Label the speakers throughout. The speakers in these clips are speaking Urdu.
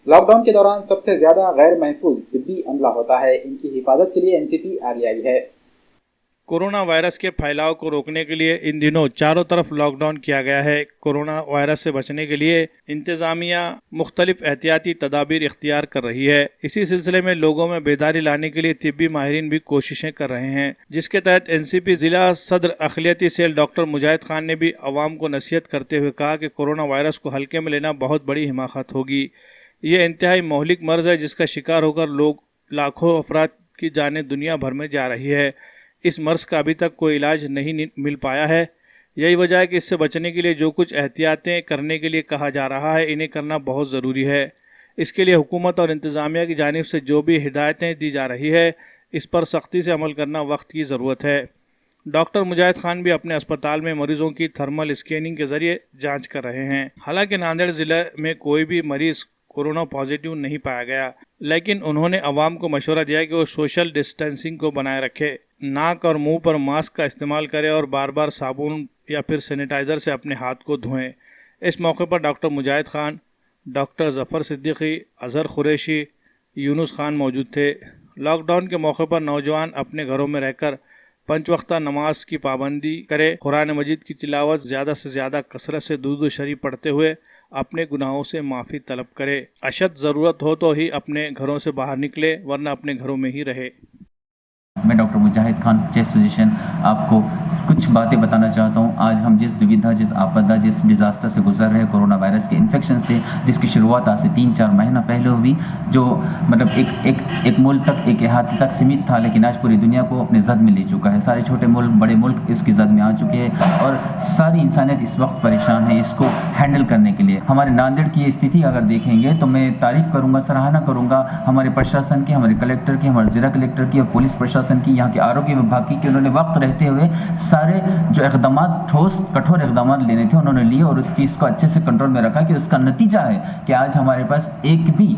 Speaker 1: لاک ڈاؤن کے دوران سب سے زیادہ غیر محفوظ طبی عملہ ہوتا ہے، ان کی حفاظت کے لیے NCP آگے آئی ہے۔
Speaker 2: کورونا وائرس کے پھیلاؤ کو روکنے کے لیے ان دنوں چاروں طرف لاک ڈاؤن کیا گیا ہے۔ کورونا وائرس سے بچنے کے لیے انتظامیہ مختلف احتیاطی تدابیر اختیار کر رہی ہے۔ اسی سلسلے میں لوگوں میں بیداری لانے کے لیے طبی ماہرین بھی کوششیں کر رہے ہیں، جس کے تحت NCP ضلع صدر اقلیتی سیل ڈاکٹر مجاہد خان نے بھی عوام کو نصیحت کرتے ہوئے کہا کہ کورونا وائرس کو ہلکے میں لینا بہت بڑی حماقت ہوگی۔ یہ انتہائی مہلک مرض ہے جس کا شکار ہو کر لاکھوں افراد کی جانیں دنیا بھر میں جا رہی ہے۔ اس مرض کا ابھی تک کوئی علاج نہیں مل پایا ہے۔ یہی وجہ ہے کہ اس سے بچنے کے لیے جو کچھ احتیاطیں کرنے کے لیے کہا جا رہا ہے، انہیں کرنا بہت ضروری ہے۔ اس کے لیے حکومت اور انتظامیہ کی جانب سے جو بھی ہدایتیں دی جا رہی ہے، اس پر سختی سے عمل کرنا وقت کی ضرورت ہے۔ ڈاکٹر مجاہد خان بھی اپنے اسپتال میں مریضوں کی تھرمل اسکیننگ کے ذریعے جانچ کر رہے ہیں۔ حالانکہ ناندیڑ ضلع میں کوئی بھی مریض کورونا پازیٹیو نہیں پایا گیا، لیکن انہوں نے عوام کو مشورہ دیا کہ وہ سوشل ڈسٹینسنگ کو بنائے رکھے، ناک اور منہ پر ماسک کا استعمال کرے اور بار بار صابن یا پھر سینیٹائزر سے اپنے ہاتھ کو دھوئیں۔ اس موقع پر ڈاکٹر مجاہد خان، ڈاکٹر ظفر صدیقی، اظہر قریشی، یونس خان موجود تھے۔ لاک ڈاؤن کے موقع پر نوجوان اپنے گھروں میں رہ کر 5 وقتہ نماز کی پابندی کرے، قرآن مجید کی تلاوت زیادہ سے زیادہ کثرت سے درود شریف پڑھتے ہوئے اپنے گناہوں سے معافی طلب کرے۔ اشد ضرورت ہو تو ہی اپنے گھروں سے باہر نکلے، ورنہ اپنے گھروں میں ہی رہے۔
Speaker 3: میں ڈاکٹر مجاہد خان، چیسٹ فزیشین، آپ کو کچھ باتیں بتانا چاہتا ہوں۔ آج ہم جس دویدھا، جس آپدہ، جس ڈیزاسٹر سے گزر رہے ہیں، کورونا وائرس کے انفیکشن سے، جس کی شروعات آج سے 3-4 مہینہ پہلے ہوئی، جو مطلب ایک ملک تک، ایک احاطے تک سیمت تھا، لیکن آج پوری دنیا کو اپنے زد میں لے چکا ہے۔ سارے چھوٹے ملک، بڑے ملک اس کی زد میں آ چکے ہیں اور ساری انسانیت اس وقت پریشان ہے اس کو ہینڈل کرنے کے لیے۔ ہمارے ناندیڑ کی استھتی اگر دیکھیں گے تو میں تعریف کروں گا، سراہنا کروں گا ہمارے پرشاسن کی، ہمارے کلیکٹر کی، ہمارے ضلع کلیکٹر کی اور پولیس پرشاسن کی، یہاں کے آروگیہ وبھاگ کی، کہ انہوں نے وقت رہتے ہوئے سارے جو اقدامات، ٹھوس کٹھور اقدامات لینے تھے انہوں نے لیے اور اس چیز کو اچھے سے کنٹرول میں رکھا، کہ اس کا نتیجہ ہے کہ آج ہمارے پاس ایک بھی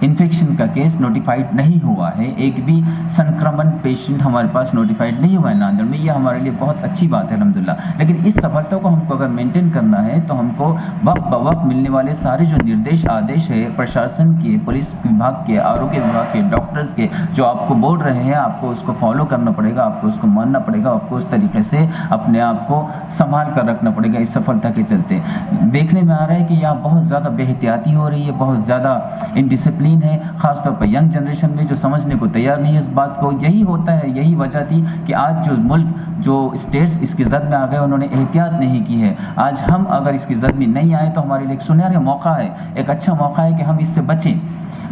Speaker 3: انفیکشن کا کیس نوٹیفائڈ نہیں ہوا ہے، ایک بھی سنکرمن پیشنٹ ہمارے پاس نوٹیفائڈ نہیں ہوا ہے ناندیڑ میں۔ یہ ہمارے لیے بہت اچھی بات ہے الحمدللہ۔ لیکن اس سفلتا کو ہم کو اگر مینٹین کرنا ہے تو ہم کو وقت بوقت ملنے والے سارے جو نردیش آدیش ہے پرشاسن کے، پولیس وبھاگ کے، آروگیہ وبھاگ کے، ڈاکٹرز کے، جو آپ کو بول رہے ہیں، آپ کو اس کو فالو کرنا پڑے گا، آپ کو اس کو ماننا پڑے گا، آپ کو اس طریقے سے اپنے آپ کو سنبھال کر رکھنا پڑے گا۔ اس سفلتا کے چلتے دیکھنے میں آ رہا ہے کہ یہاں بہت زیادہ بے احتیاطی ہو رہی ہے، بہت زیادہ انڈسپلن ہے، خاص طور پر ینگ جنریشن میں، جو سمجھنے کو تیار نہیں ہے اس بات کو۔ یہی ہوتا ہے، یہی وجہ تھی کہ آج جو ملک، جو اسٹیٹس اس کی زد میں آ گئے، انہوں نے احتیاط نہیں کی ہے۔ آج ہم اگر اس کی زد میں نہیں آئے تو ہمارے لیے ایک سنہرا موقع ہے، ایک اچھا موقع ہے کہ ہم اس سے بچیں۔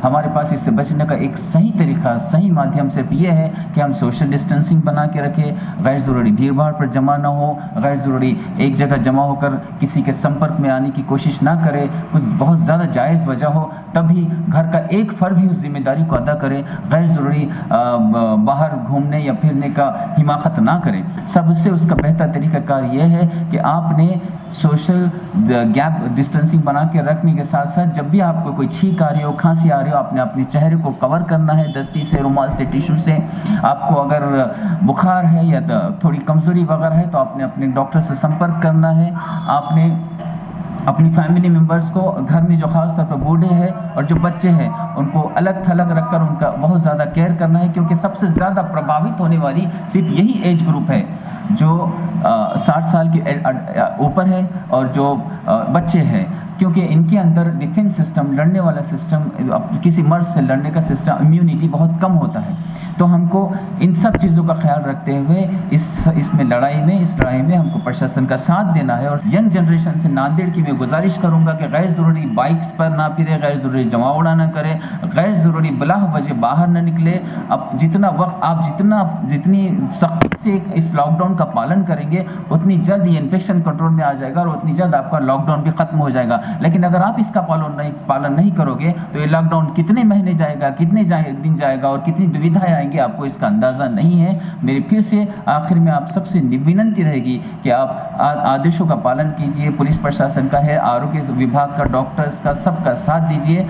Speaker 3: ہمارے پاس اس سے بچنے کا ایک صحیح طریقہ، صحیح مادھیم صرف یہ ہے کہ ہم سوشل ڈسٹینسنگ بنا کے رکھیں، غیر ضروری بھیڑ بھاڑ پر جمع نہ ہو، غیر ضروری ایک جگہ جمع ہو کر کسی کے سمپرک میں آنے کی کوشش نہ کرے۔ کچھ بہت زیادہ جائز وجہ ہو تبھی گھر کا ایک فرد ہی اس ذمہ داری کو ادا کرے، غیر ضروری باہر گھومنے یا پھرنے کا حماقت نہ کرے۔ سب سے اس کا بہتر طریقہ کار یہ ہے کہ آپ نے سوشل گیپ ڈسٹینسنگ بنا کے رکھنے کے ساتھ ساتھ جب بھی آپ کو کوئی چھینک آ رہی ہو، کھانسی آ رہی ہو، آپ نے اپنے چہرے کو کور کرنا ہے دستی سے، رومال سے، ٹیشو سے۔ آپ کو اگر بخار ہے یا تھوڑی کمزوری وغیرہ ہے تو آپ نے اپنے ڈاکٹر سے سمپرک کرنا ہے۔ آپ نے اپنی فیملی ممبرس کو، گھر میں جو خاص طور پر بوڑھے ہیں اور جو بچے ہیں، ان کو الگ تھلگ رکھ کر ان کا بہت زیادہ کیئر کرنا ہے، کیونکہ سب سے زیادہ پربھاوت ہونے والی صرف یہی ایج گروپ ہے جو 60 سال کے اوپر ہے اور جو بچے ہیں، کیونکہ ان کے اندر ڈیفینس سسٹم، لڑنے والا سسٹم، کسی مرض سے لڑنے کا سسٹم، امیونٹی بہت کم ہوتا ہے۔ تو ہم کو ان سب چیزوں کا خیال رکھتے ہوئے اس میں لڑائی میں ہم کو پرشاسن کا ساتھ دینا ہے۔ اور ینگ جنریشن سے ناندیڑ کی میں گزارش کروں گا کہ غیر ضروری بائکس پر نہ پھرے، غیر ضروری جماوڑا نہ کرے، غیر ضروری بلا وجہ باہر نہ نکلے۔ اب جتنا وقت آپ جتنی سختی سے اس لاک ڈاؤن کا پالن کریں گے، اتنی جلد یہ انفیکشن کنٹرول میں آ جائے گا اور اتنی جلد آپ کا لاک ڈاؤن بھی ختم ہو جائے گا۔ لیکن اگر آپ اس کا پالن نہیں کرو گے تو یہ لاک ڈاؤن کتنے مہینے جائے گا، کتنے دن جائے گا اور کتنی دویدھائیں آئیں گی، آپ کو اس کا اندازہ نہیں ہے۔ میری پھر سے آخر میں آپ سب سے ونتی رہے گی کہ آپ آدیشوں کا پالن کیجیے، پولیس پرشاسن کا ہے، آروگیہ وبھاگ کا، ڈاکٹرز کا، سب کا ساتھ دیجیے۔